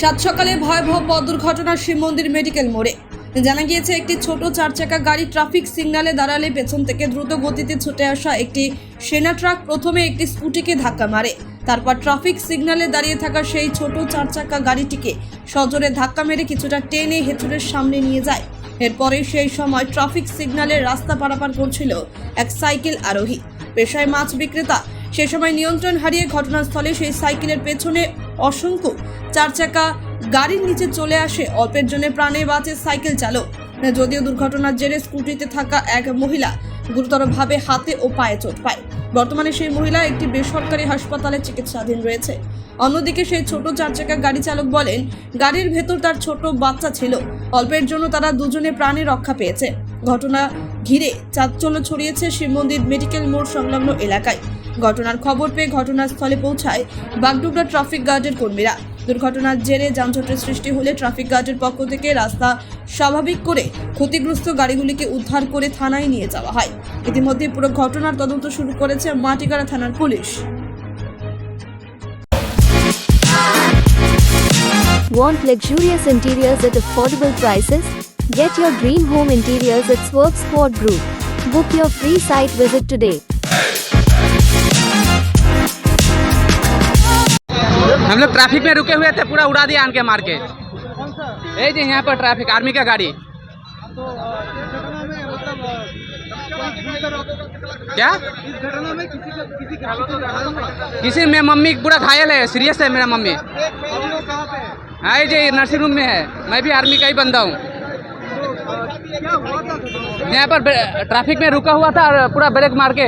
সাত সকালে ভয়াবহ পথ দুর্ঘটনা শিব মন্দির মেডিকেল মোড়ে। জানা গিয়েছে একটি ছোট চারচাকা গাড়ি ট্রাফিক সিগন্যালে দাঁড়ালে পেছন থেকে দ্রুত গতিতে ছুটে আসা একটি সেনা ট্রাক প্রথমে একটি স্কুটিকে ধাক্কা মারে। তারপর ট্রাফিক সিগন্যালে দাঁড়িয়ে থাকা সেই ছোট চারচাকা গাড়িটিকে সজোরে ধাক্কা মেরে কিছুটা টেনে হেঁচড়ের সামনে নিয়ে যায়। এরপরে সেই সময় ট্রাফিক সিগন্যালের রাস্তা পারাপার করছিল এক সাইকেল আরোহী, পেশায় মাছ বিক্রেতা। সে সময় নিয়ন্ত্রণ হারিয়ে ঘটনাস্থলে সেই সাইকেলের পেছনে অসংখ্য চারচাকা গাড়ির নিচে চলে আসে। অল্পের জন্য প্রাণে বাঁচে সাইকেল চালক। যদিও দুর্ঘটনার জেরে স্কুটিতে থাকা এক মহিলা গুরুতরভাবে হাতে ও পায়ে চোট পায়। বর্তমানে সেই মহিলা একটি বেসরকারি হাসপাতালে চিকিৎসাধীন রয়েছে। অন্যদিকে সেই ছোট চারচাকা গাড়ি চালক বলেন, গাড়ির ভেতর তার ছোট বাচ্চা ছিল। অল্পের জন্য তারা দুজনে প্রাণে রক্ষা পেয়েছে। ঘটনা ঘিরে চাঞ্চল্য ছড়িয়েছে শিব মন্দির মেডিকেল মোড় সংলগ্ন এলাকায়। ঘটনার খবর পেয়ে ঘটনাস্থলে পৌঁছায় বাগডোগরা ট্রাফিক গার্ডের কর্মীরা। দুর্ঘটনার জেরে যানজটের সৃষ্টি হলে ট্রাফিক গার্ডের পক্ষ থেকে রাস্তা স্বাভাবিক করে ক্ষতিগ্রস্ত গাড়িগুলিকে উদ্ধার করে থানায় নিয়ে যাওয়া হয়। ইতিমধ্যে পুরো ঘটনার তদন্ত শুরু করেছে মাটিগাড়া থানার police. Want luxurious interiors at affordable prices? Get your dream home interiors at Swerve Squad Group. Book your free site visit today. हम लोग ट्रैफिक में रुके हुए थे, पूरा उड़ा दिया आन के मार के। यही जी यहाँ पर ट्रैफिक आर्मी का गाड़ी। क्या इस घटना में किसी में मम्मी पूरा घायल है, सीरियस है मेरा मम्मी। आप लोग कहाँ पे हैं? हाँ जी नर्सिंग रूम में है। मैं भी आर्मी का ही बंदा हूँ। क्या हुआ था घटना? यहाँ पर ट्रैफिक में रुका हुआ था और पूरा ब्रेक मार के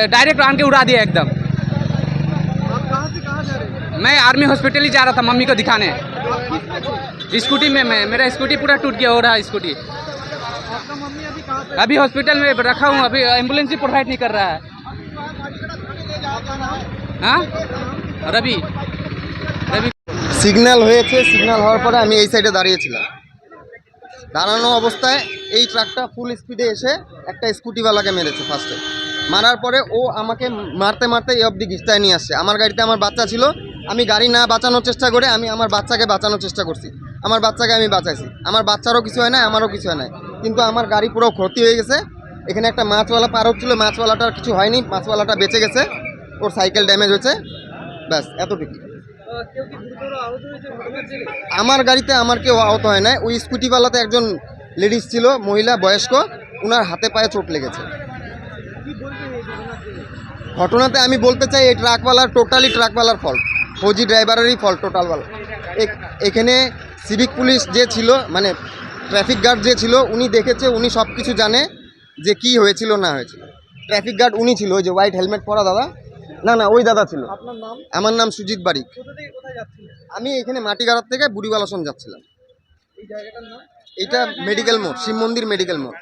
डायरेक्ट आन के उड़ा दिया एकदम। आप कहाँ से कहाँ जा रहे हैं? मैं आर्मी हॉस्पिटल ही जा रहा था मम्मी को दिखाने। आप किस पे थे? स्कूटी में मेरा स्कूटी पूरा टूट गया हो रहा है स्कूटी। आपका मम्मी अभी कहाँ पे? अभी हॉस्पिटल में रखा हूँ, अभी एम्बुलेंस ही प्रोवाइड नहीं कर रहा है। आपका नाम? हाँ रवि रवि সিগন্যাল হয়েছে, সিগন্যাল হওয়ার পরে আমি এই সাইডে দাঁড়িয়েছিলাম। দাঁড়ানো অবস্থায় এই ট্রাকটা ফুল স্পিডে এসে একটা স্কুটিওয়ালাকে মেরেছে ফার্স্টে। মারার পরে ও আমাকে মারতে মারতে এই অবধি ঘিস্টায় নিয়ে আসছে। আমার গাড়িতে আমার বাচ্চা ছিল, আমি গাড়ি না বাঁচানোর চেষ্টা করে আমি আমার বাচ্চাকে বাঁচানোর চেষ্টা করছি। আমার বাচ্চাকে আমি বাঁচাইছি, আমার বাচ্চারও কিছু হয় না, আমারও কিছু হয় না, কিন্তু আমার গাড়ি পুরো ক্ষতি হয়ে গেছে। এখানে একটা মাছওয়ালা পার হচ্ছিল, মাছওয়ালাটার কিছু হয়নি, মাছওয়ালাটা বেঁচে গেছে, ওর সাইকেল ড্যামেজ হয়েছে, ব্যাস এতটুকু। কেউ কি গুরুতর আহত হয়েছে ঘটনার জেরে? আমার গাড়িতে আমার কেউ আহত হয় না, ওই স্কুটিওয়ালাতে একজন লেডিস ছিল, মহিলা বয়স্ক, ওনার হাতে পায়ে চোট লেগেছে। কি বলবেন এই ঘটনার জেরে? ঘটনাতে আমি বলতে চাই এই ট্রাকওয়ালার টোটালি ট্রাকওয়ালার ফল্ট, ফৌজি ড্রাইভারেরই ফল্ট টোটালওয়ালা। এখানে সিভিক পুলিশ যে ছিল, মানে ট্রাফিক গার্ড যে ছিল, উনি দেখেছে, উনি সব কিছু জানে যে কি হয়েছিল না হয়েছিল। ট্রাফিক গার্ড উনি ছিল, ওই যে হোয়াইট হেলমেট পরা দাদা, না ওই দাদা ছিল। আপনার নাম? আমার নাম সুজিত বারিক। কোথা থেকে কোথায় যাচ্ছিলেন? আমি এখানে মাটিগাড়ার থেকে বুড়িবালাসন যাচ্ছিলাম। এই জায়গাটার নাম? এইটা মেডিকেল মোড়, শিব মন্দির মেডিকেল মোড়।